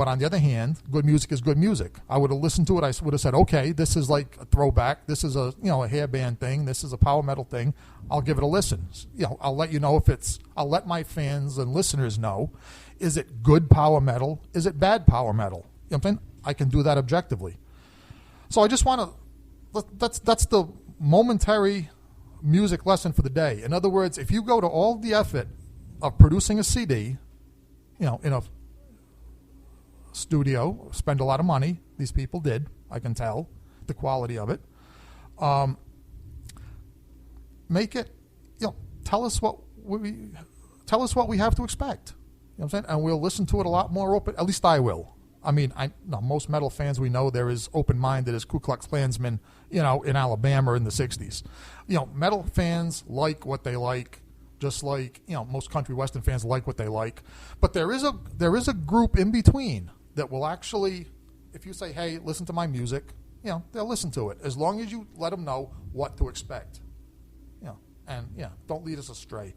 But on the other hand, good music is good music. I would have listened to it. I would have said, okay, this is like a throwback. This is a a hair band thing. This is a power metal thing. I'll give it a listen. I'll let you know if it's. I'll let my fans and listeners know. Is it good power metal? Is it bad power metal? You know what I'm saying? I can do that objectively. So I just want to. That's the momentary music lesson for the day. In other words, if you go to all the effort of producing a CD, in a studio, spend a lot of money. These people did. I can tell the quality of it. Make it. Tell us what we have to expect. You know what I'm saying? And we'll listen to it a lot more open. At least I will. I mean, most metal fans we know they're as open-minded as Ku Klux Klansmen, in Alabama in the '60s. Metal fans like what they like. Just like most country western fans like what they like, but there is a group in between that will actually, if you say, "Hey, listen to my music," they'll listen to it as long as you let them know what to expect. Don't lead us astray.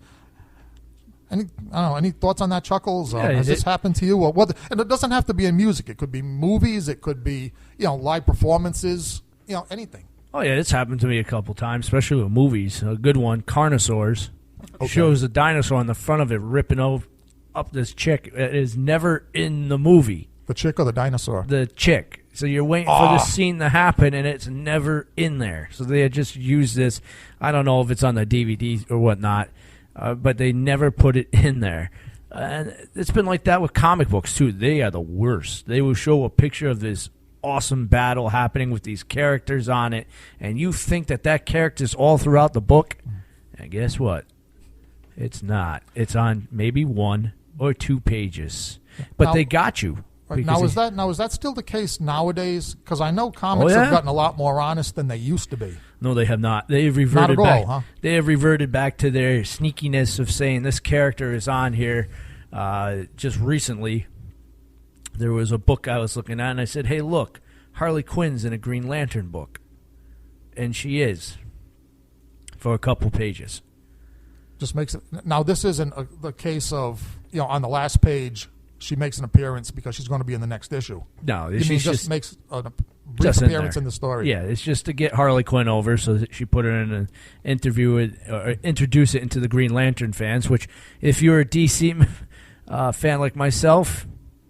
Any thoughts on that, Chuckles? Has this happened to you? And it doesn't have to be in music. It could be movies. It could be live performances. Anything. Oh yeah, it's happened to me a couple times, especially with movies. A good one, Carnosaurs. Okay. Shows a dinosaur on the front of it ripping up this chick. It is never in the movie. The chick or the dinosaur? The chick. So you're waiting for the scene to happen, and it's never in there. So they just used this. I don't know if it's on the DVD or whatnot, but they never put it in there. And it's been like that with comic books, too. They are the worst. They will show a picture of this awesome battle happening with these characters on it, and you think that character's all throughout the book, and guess what? It's not. It's on maybe 1 or 2 pages, but they got you. Now is that still the case nowadays? Because I know comics have gotten a lot more honest than they used to be. No, they have not. They have reverted back. Huh? They have reverted back to their sneakiness of saying this character is on here. Just recently, there was a book I was looking at, and I said, "Hey, look, Harley Quinn's in a Green Lantern book," and she is for a couple pages. Just makes it. Now, this isn't the case of on the last page she makes an appearance because she's going to be in the next issue. No, she just makes a brief appearance in the story. Yeah, it's just to get Harley Quinn over, so that she put her in an interview or introduce it into the Green Lantern fans. Which, if you're a DC fan like myself,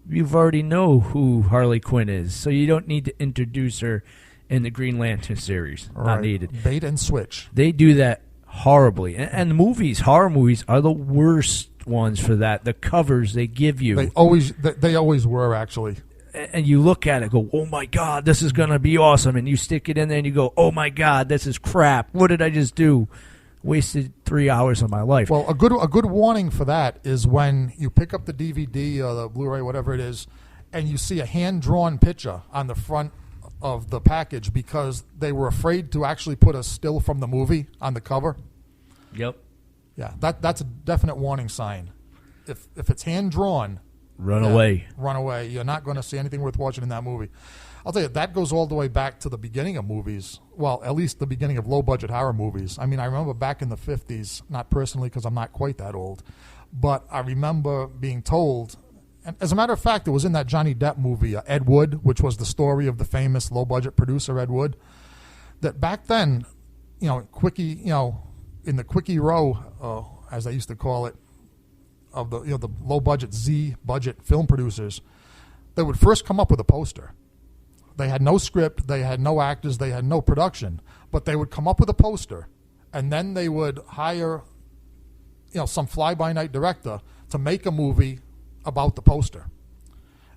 you've already know who Harley Quinn is, so you don't need to introduce her in the Green Lantern series. Right. Not needed. Bait and switch. They do that horribly, and horror movies are the worst ones for that. The covers they give you, they always were, actually. And you look at it, go, "Oh my God, this is gonna be awesome!" And you stick it in there, and you go, "Oh my God, this is crap! What did I just do? Wasted 3 hours of my life." Well, a good warning for that is when you pick up the DVD or the Blu-ray, whatever it is, and you see a hand-drawn picture on the front of the package because they were afraid to actually put a still from the movie on the cover. Yep. Yeah, that's a definite warning sign. If it's hand-drawn, run away. Run away. You're not going to see anything worth watching in that movie. I'll tell you, that goes all the way back to the beginning of movies. Well, at least the beginning of low-budget horror movies. I mean, I remember back in the 50s, not personally because I'm not quite that old, but I remember being told, and as a matter of fact, it was in that Johnny Depp movie, Ed Wood, which was the story of the famous low-budget producer Ed Wood, that back then, Quickie, in the Quickie Row, as they used to call it, of the low-budget Z-budget film producers, they would first come up with a poster. They had no script, they had no actors, they had no production, but they would come up with a poster, and then they would hire, some fly-by-night director to make a movie about the poster.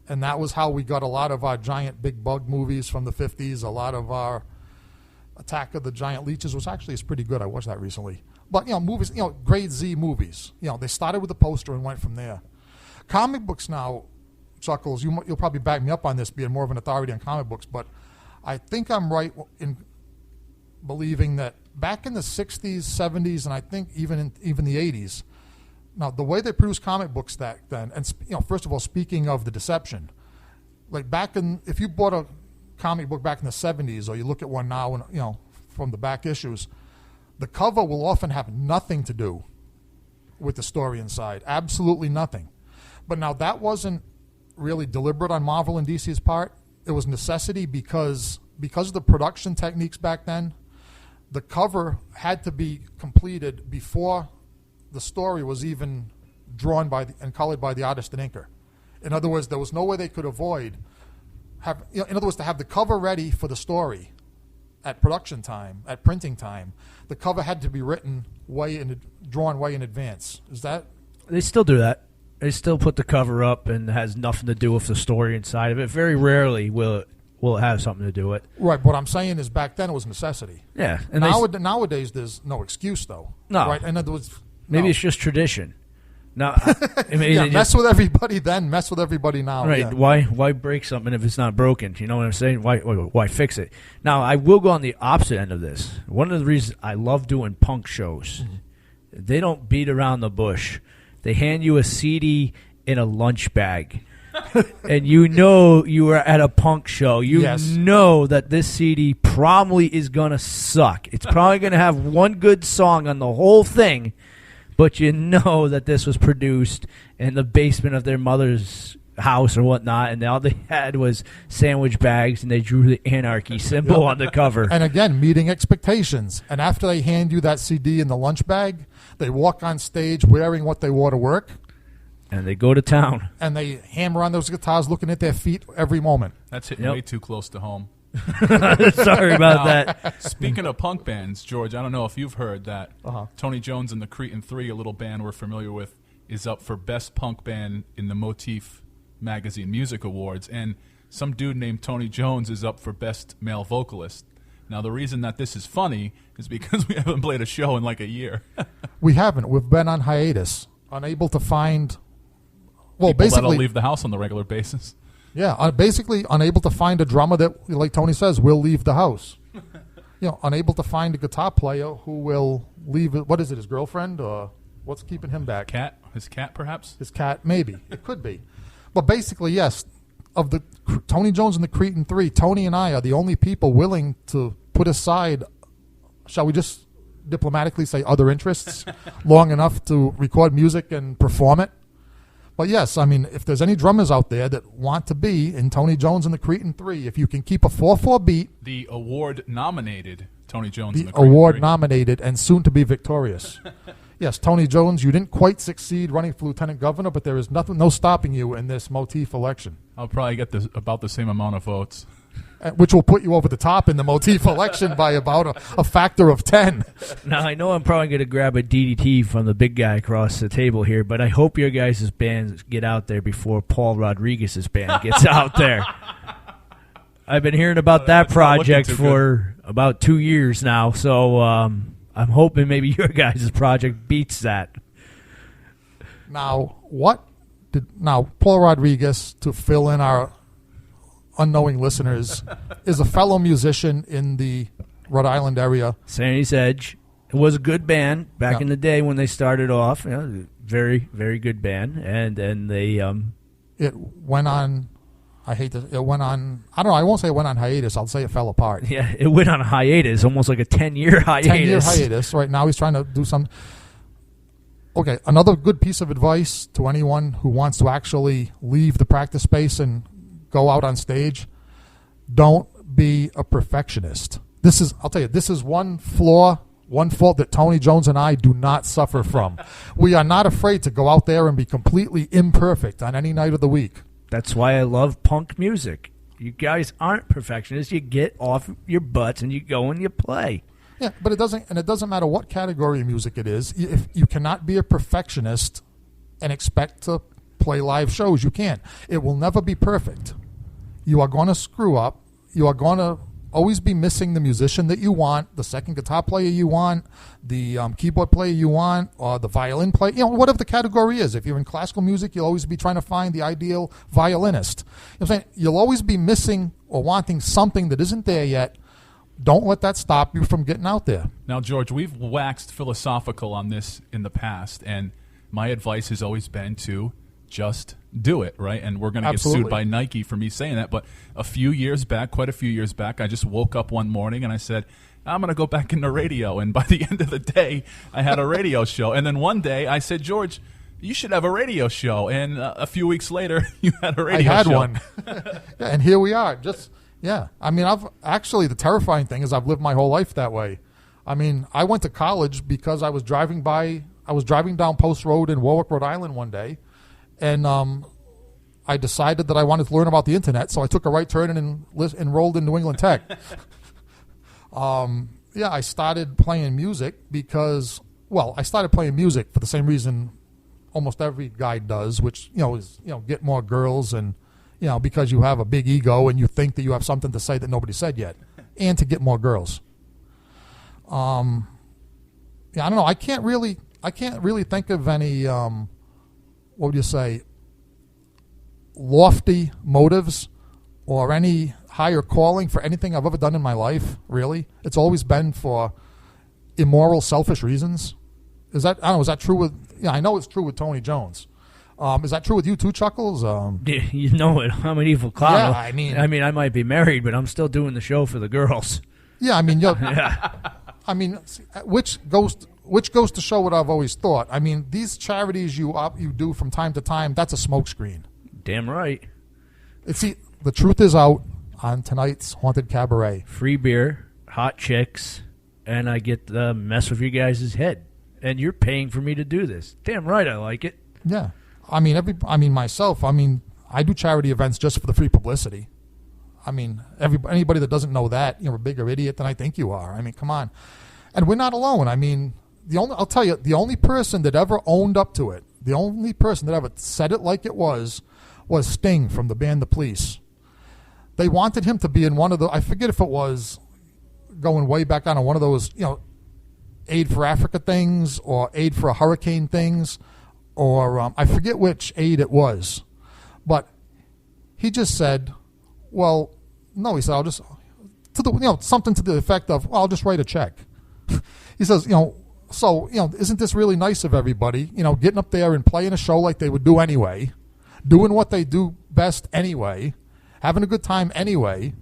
And that was how we got a lot of our giant big bug movies from the 50s. A lot of our Attack of the Giant Leeches was actually pretty good. I watched that recently. But, movies, grade Z movies. They started with a poster and went from there. Comic books now, Chuckles, you'll probably back me up on this, being more of an authority on comic books, but I think I'm right in believing that back in the 60s, 70s, and I think even the 80s, now the way they produced comic books back then, and first of all, speaking of the deception, like if you bought a comic book back in the 70s, or you look at one now, and from the back issues, the cover will often have nothing to do with the story inside, absolutely nothing. But now that wasn't really deliberate on Marvel and DC's part. It was necessity because of the production techniques back then. The cover had to be completed before the story was even drawn and colored by the artist and inker. In other words, there was no way they could avoid in other words, to have the cover ready for the story at production time, at printing time, the cover had to be drawn way in advance. Is that? They still do that. They still put the cover up and it has nothing to do with the story inside of it. Very rarely will it have something to do with it. Right. What I'm saying is back then it was necessity. Yeah. And nowadays there's no excuse, though. No. Right? In other words, maybe it's just tradition. No, mess with everybody then, mess with everybody now. Right? Yeah. Why break something if it's not broken? You know what I'm saying? Why fix it? Now I will go on the opposite end of this. One of the reasons I love doing punk shows, they don't beat around the bush. They hand you a CD in a lunch bag, and you know you are at a punk show. You know that this CD probably is gonna suck. It's probably gonna have one good song on the whole thing. But you know that this was produced in the basement of their mother's house or whatnot, and all they had was sandwich bags, and they drew the anarchy symbol on the cover. And again, meeting expectations. And after they hand you that CD in the lunch bag, they walk on stage wearing what they wore to work. And they go to town. And they hammer on those guitars looking at their feet every moment. That's hitting way too close to home. Sorry about that. Speaking of punk bands, George, I don't know if you've heard that Tony Jones and the Cretin 3, a little band we're familiar with, is up for Best Punk Band in the Motif Magazine Music Awards, and some dude named Tony Jones is up for Best Male Vocalist. Now, the reason that this is funny is because we haven't played a show in like a year. We haven't. We've been on hiatus, unable to find... Well, people basically... that'll leave the house on the regular basis. Yeah, basically unable to find a drummer that, like Tony says, will leave the house. Unable to find a guitar player who will leave. What is it, his girlfriend? Or what's keeping him back? Cat? His cat, perhaps? His cat, maybe. It could be. But basically, yes, of the Tony Jones and the Cretin 3, Tony and I are the only people willing to put aside, shall we just diplomatically say, other interests long enough to record music and perform it. But yes, I mean, if there's any drummers out there that want to be in Tony Jones and the Cretin 3, if you can keep a 4/4 beat. The award-nominated Tony Jones and the Cretin 3. The award-nominated and soon to be victorious. Yes, Tony Jones, you didn't quite succeed running for lieutenant governor, but there is no stopping you in this Motif election. I'll probably get about the same amount of votes. Which will put you over the top in the Motif election by about a factor of 10. Now, I know I'm probably going to grab a DDT from the big guy across the table here, but I hope your guys' bands get out there before Paul Rodriguez's band gets out there. I've been hearing about that project for about 2 years now, so I'm hoping maybe your guys' project beats that. Now, Paul Rodriguez, to fill in our unknowing listeners, is a fellow musician in the Rhode Island area. Sandy's Edge. It was a good band back in the day when they started off. Very, very good band. And then they... it went on... It went on... I don't know. I won't say it went on hiatus. I'll say it fell apart. Yeah, it went on a hiatus, almost like a 10-year hiatus. 10-year hiatus. Right now he's trying to do some... Okay, another good piece of advice to anyone who wants to actually leave the practice space and go out on stage: don't be a perfectionist. I'll tell you, this is one fault that Tony Jones and I do not suffer from. We are not afraid to go out there and be completely imperfect on any night of the week. That's why I love punk music. You guys aren't perfectionists. You get off your butts and you go and you play. Yeah, but it doesn't matter what category of music it is. If you cannot be a perfectionist and expect to play live shows, you can't. It will never be perfect. You are going to screw up. You are going to always be missing the musician that you want, the second guitar player you want, the keyboard player you want, or the violin player, whatever the category is. If you're in classical music, you'll always be trying to find the ideal violinist. I'm saying you'll always be missing or wanting something that isn't there yet. Don't let that stop you from getting out there. Now, George, we've waxed philosophical on this in the past, and my advice has always been to just do it, right? And we're going to get sued by Nike for me saying that. But quite a few years back, I just woke up one morning and I said, I'm going to go back into radio. And by the end of the day, I had a radio show. And then one day I said, George, you should have a radio show. And a few weeks later, you had a radio show. I had one. Yeah, and here we are. I mean, the terrifying thing is I've lived my whole life that way. I mean, I went to college because I was driving down Post Road in Warwick, Rhode Island one day, and I decided that I wanted to learn about the internet, so I took a right turn and enrolled in New England Tech. I started playing music I started playing music for the same reason almost every guy does, which is get more girls, and because you have a big ego and you think that you have something to say that nobody said yet, and to get more girls. I don't know. I can't really think of any what would you say, lofty motives or any higher calling for anything I've ever done in my life. Really, it's always been for immoral, selfish reasons. Is that true with? I know it's true with Tony Jones. Is that true with you too, Chuckles? You know it. I'm an evil clown. Yeah, I mean, I might be married, but I'm still doing the show for the girls. Yeah, I mean, I mean, which goes to show what I've always thought. I mean, these charities you do from time to time, that's a smokescreen. Damn right. The truth is out on tonight's Haunted Cabaret. Free beer, hot chicks, and I get to mess with you guys' head. And you're paying for me to do this. Damn right, I like it. Yeah, I mean, myself. I mean, I do charity events just for the free publicity. I mean, anybody that doesn't know that, you're a bigger idiot than I think you are. I mean, come on. And we're not alone. I mean, I'll tell you, the only person that ever owned up to it, the only person that ever said it like it was Sting from the band The Police. They wanted him to be in one of the, I forget if it was going way back on one of those, Aid for Africa things or Aid for a Hurricane things, or I forget which aid it was. But he just said, well, no, he said, I'll just, something to the effect of, well, I'll just write a check. He says, isn't this really nice of everybody, getting up there and playing a show like they would do anyway, doing what they do best anyway, having a good time anyway.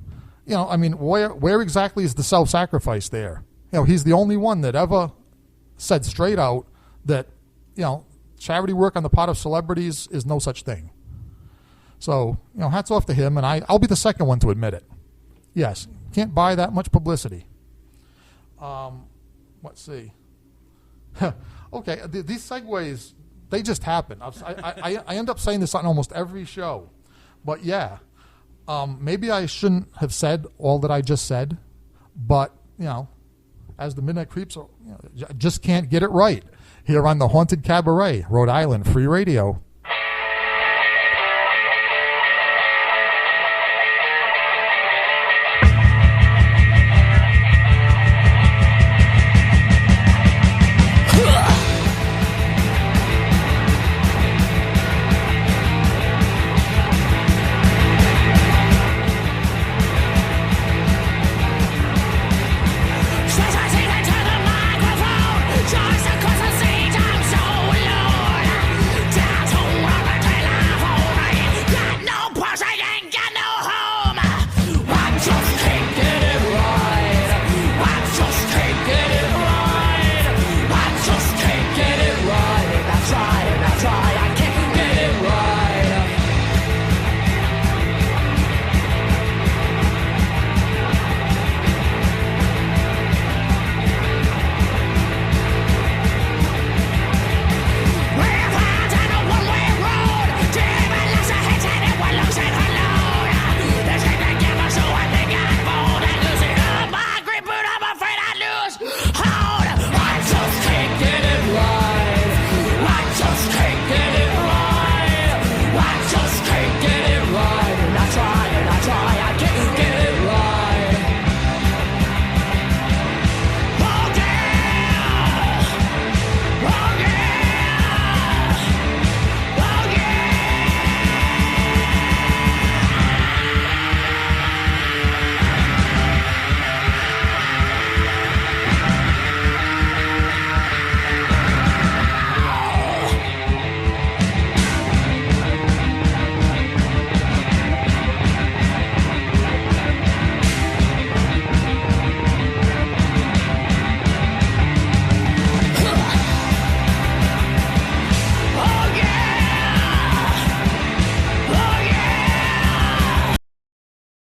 I mean, where exactly is the self-sacrifice there? He's the only one that ever said straight out that, charity work on the part of celebrities is no such thing. So, hats off to him, and I'll be the second one to admit it. Yes, can't buy that much publicity. Let's see. Okay, these segues, they just happen. I end up saying this on almost every show. But yeah, maybe I shouldn't have said all that I just said, but, as the Midnight Creeps, just can't get it right here on the Haunted Cabaret, Rhode Island Free Radio.